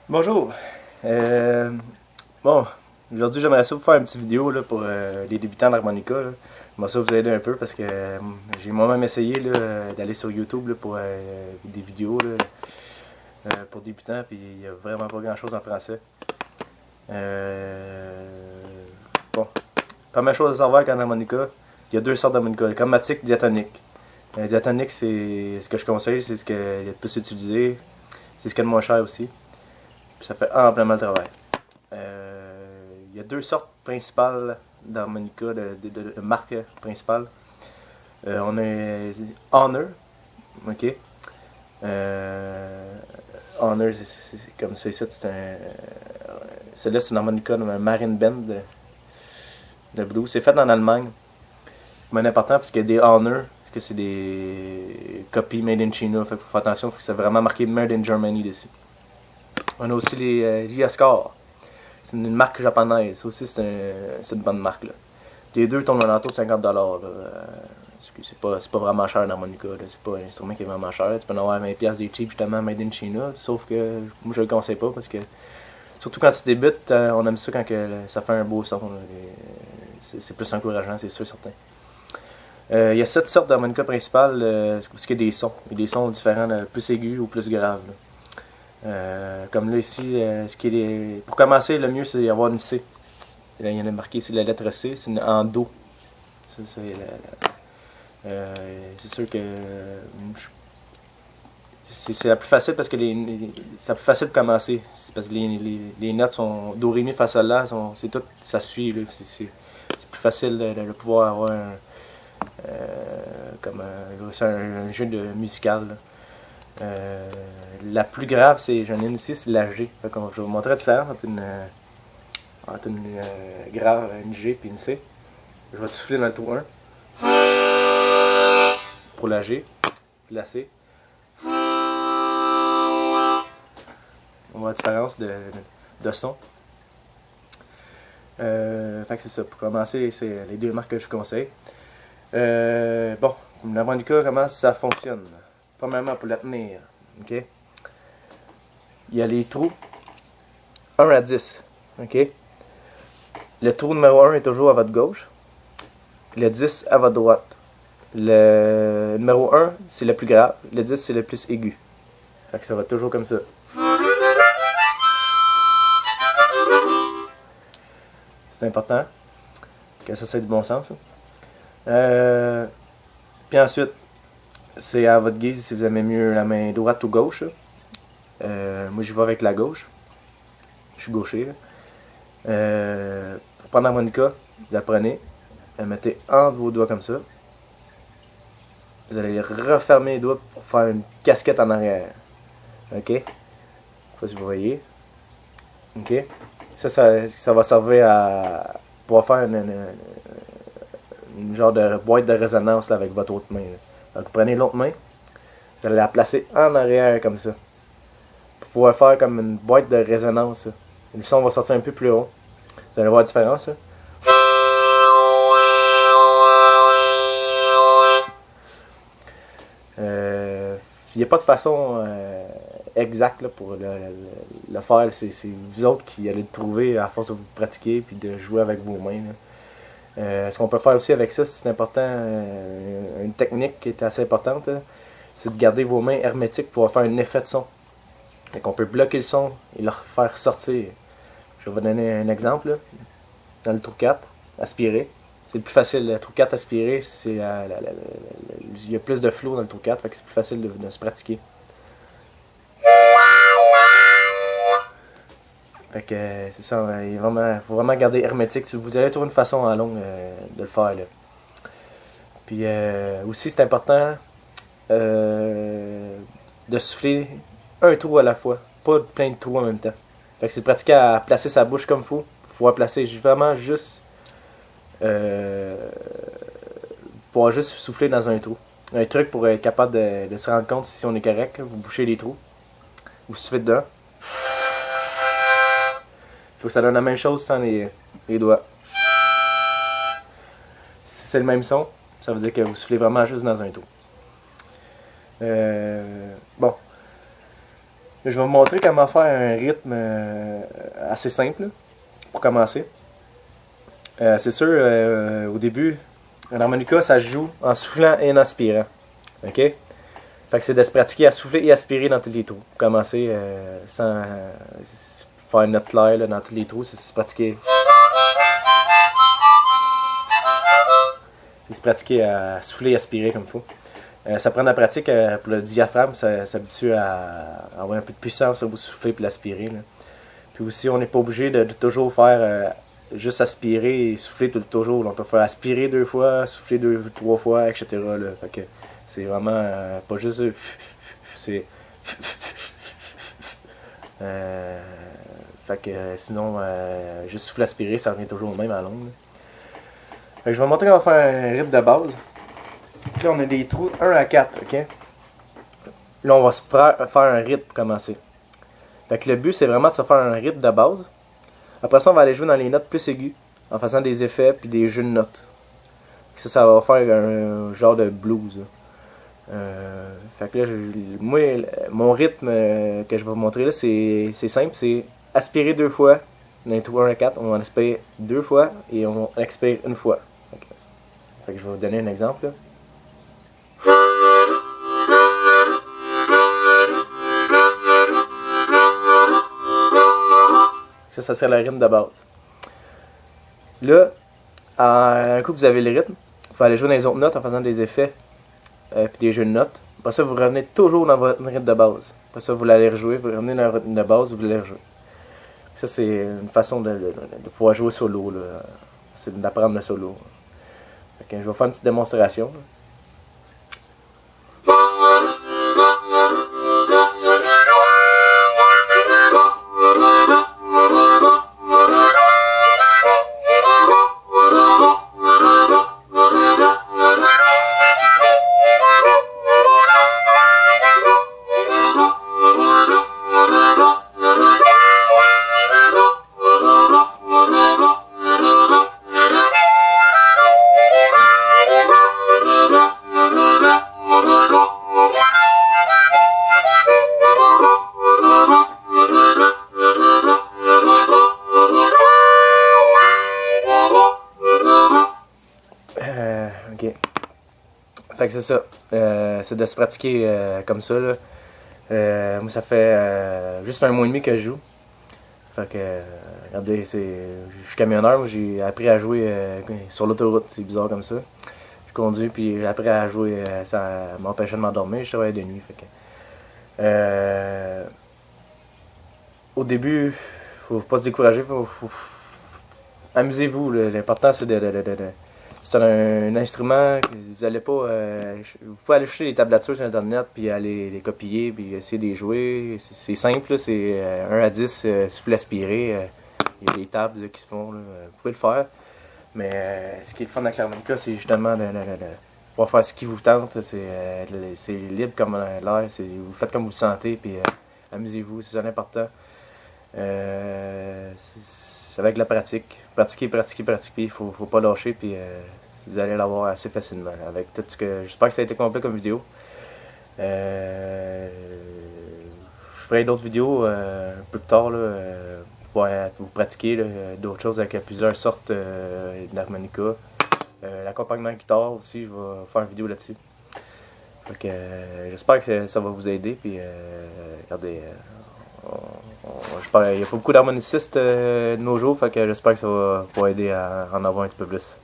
Bonjour. Euh, bon, aujourd'hui j'aimerais ça vous faire une petite vidéo là, pour les débutants d'harmonica. J'aimerais ça vous aider un peu parce que j'ai moi-même essayé d'aller sur YouTube là, pour des vidéos pour débutants, puis il n'y a vraiment pas grand chose en français. Bon, première chose à savoir qu'en harmonica, il y a deux sortes d'harmonica, chromatique, diatonique. Diatonique, c'est ce que je conseille, c'est ce qu'il y a de plus utilisé, c'est ce qu'il y a de moins cher aussi. Puis ça fait amplement le travail. Il y a deux sortes principales d'harmonica, de marques principales. On a Honor, ok. Honor, c'est comme ça ici, celui-là c'est une harmonica, un Marine Band de blues. C'est fait en Allemagne, mais important parce qu'il y a des Honor, que c'est des copies made in China. Fait qu'il faut faire attention, il faut que c'est vraiment marqué Made in Germany dessus. On a aussi les J-Score. C'est une marque japonaise. Ça aussi, c'est une bonne marque. Là. Les deux tournent à l'entour de 50$. C'est pas vraiment cher l'harmonica. C'est pas un instrument qui est vraiment cher. Tu peux en avoir 20$ des cheap justement made in China. Sauf que moi je le conseille pas parce que surtout quand tu débutes, on aime ça quand ça fait un beau son. C'est plus encourageant, c'est sûr certain. Il y a 7 sortes d'harmonica principales parce qu'il y a des sons. Il y a des sons différents, plus aigus ou plus graves. Comme là ici, pour commencer, le mieux c'est d'avoir une C. Là, il y en a marqué ici la lettre C, c'est en Do. C'est sûr que c'est la plus facile parce que c'est la plus facile pour commencer. C'est parce que les notes sont Do, Ré, Mi, Fa, Sol, La, c'est tout, ça suit. C'est plus facile de pouvoir avoir comme un jeu musical. Là. La plus grave, j'en ai une ici, c'est la G. Fait que je vais vous montrer la différence entre une grave, une G et une C. Je vais tout souffler dans le trou 1 pour la G, puis la C. On voit la différence de son. Fait que c'est ça. Pour commencer, c'est les deux marques que je vous conseille. Bon, l'harmonica, comment ça fonctionne? Premièrement, pour la tenir, ok? Il y a les trous 1 à 10, ok? Le trou numéro 1 est toujours à votre gauche, le 10 à votre droite. Le numéro 1, c'est le plus grave, le 10, c'est le plus aigu. Fait que ça va toujours comme ça. C'est important que ça ait du bon sens. Puis ensuite, c'est à votre guise si vous aimez mieux la main droite ou gauche. Moi, je vais avec la gauche. Je suis gaucher. Pour prendre l'harmonica, vous la prenez, la mettez entre vos doigts comme ça. Vous allez refermer les doigts pour faire une casquette en arrière. Ok? Je sais pas si vous voyez. Ok? Ça va servir à pouvoir faire une genre de boîte de résonance là, avec votre autre main. Là. Donc, vous prenez l'autre main, vous allez la placer en arrière comme ça. Pour pouvoir faire comme une boîte de résonance. Là. Le son va sortir un peu plus haut. Vous allez voir la différence. Là. Il n'y a pas de façon exacte là, pour le faire. C'est vous autres qui allez le trouver à force de vous pratiquer et de jouer avec vos mains. Ce qu'on peut faire aussi avec ça, c'est important, une technique qui est assez importante, c'est de garder vos mains hermétiques pour faire un effet de son. Donc on peut bloquer le son et le faire sortir. Je vais vous donner un exemple. Là. Dans le trou 4, aspirer. C'est le plus facile. Le trou 4 aspirer, il y a plus de flow dans le trou 4, fait que c'est plus facile de se pratiquer. Fait que c'est ça, il faut vraiment garder hermétique. Vous allez trouver une façon à longue de le faire. Là. Puis aussi, c'est important de souffler un trou à la fois, pas plein de trous en même temps. Fait que c'est de pratiquer à placer sa bouche comme il faut. Pouvoir placer vraiment juste pouvoir juste souffler dans un trou. Un truc pour être capable de se rendre compte si on est correct, vous bouchez les trous, vous soufflez dedans. Il faut que ça donne la même chose sans les doigts. Si c'est le même son, ça veut dire que vous soufflez vraiment juste dans un trou. Bon. Je vais vous montrer comment faire un rythme assez simple là, pour commencer. C'est sûr, au début, un harmonica, ça se joue en soufflant et en aspirant. OK? Fait que c'est de se pratiquer à souffler et aspirer dans tous les trous. Pour commencer sans faire une note claire là, dans tous les trous, c'est se pratiquer. C'est se pratiquer à souffler et aspirer comme il faut. Ça prend de la pratique pour le diaphragme, ça s'habitue à avoir un peu de puissance au souffler et l'aspirer. Puis aussi, on n'est pas obligé de toujours faire juste aspirer et souffler toujours. Là. On peut faire aspirer 2 fois, souffler 3 fois, etc. Là. Fait que c'est vraiment pas juste... c'est... fait que sinon, juste souffler aspirer, ça revient toujours au même à longue. Fait que je vais vous montrer comment faire un rythme de base. Puis là, on a des trous 1 à 4, ok? Là, on va se faire un rythme pour commencer. Fait que le but, c'est vraiment de se faire un rythme de base. Après ça, on va aller jouer dans les notes plus aiguës, en faisant des effets puis des jeux de notes. Ça va faire un genre de blues. Fait que là, moi, mon rythme que je vais vous montrer là, c'est simple. C'est aspirer 2 fois dans les trous 1 à 4. On va aspirer 2 fois et on expire 1 fois. Fait que je vais vous donner un exemple là. Ça serait le rythme de base. Là, un coup que vous avez le rythme, vous allez jouer dans les autres notes en faisant des effets puis des jeux de notes. Après ça, vous revenez toujours dans votre rythme de base. Après ça, vous l'allez rejouer, vous revenez dans le rythme de base, vous l'allez rejouer. Ça, c'est une façon de pouvoir jouer solo. C'est d'apprendre le solo. Fait que je vais faire une petite démonstration. Là. Ok. Fait que c'est ça. C'est de se pratiquer comme ça. Là. Moi, ça fait juste 1 mois et demi que je joue. Fait que, regardez, je suis camionneur. Moi, j'ai appris à jouer sur l'autoroute. C'est bizarre comme ça. Je conduis, puis j'ai appris à jouer. Ça m'empêchait de m'endormir. Je travaillais de nuit. Fait que, au début, faut pas se décourager. Amusez-vous. L'important, c'est c'est un instrument que vous allez pas. Vous pouvez aller chercher les tablatures sur internet puis aller les copier puis essayer de les jouer. C'est simple, là, c'est 1 à 10, souffle aspiré. Il y a des tables là, qui se font. Là, vous pouvez le faire. Mais ce qui est le fun avec l'harmonica, c'est justement de pouvoir faire ce qui vous tente. C'est libre comme l'air. Vous faites comme vous le sentez puis amusez-vous, c'est ça l'important. C'est avec la pratique. Pratiquer, il faut pas lâcher, puis vous allez l'avoir assez facilement. Avec tout ce que. J'espère que ça a été complet comme vidéo. Je ferai d'autres vidéos un peu plus tard là, pour vous pratiquer d'autres choses avec plusieurs sortes d'harmonica. L'accompagnement guitare aussi, je vais faire une vidéo là-dessus. Fait que j'espère que ça va vous aider. Puis regardez. Il n'y a pas beaucoup d'harmonicistes de nos jours, fait que j'espère que ça va pouvoir aider à en avoir un petit peu plus.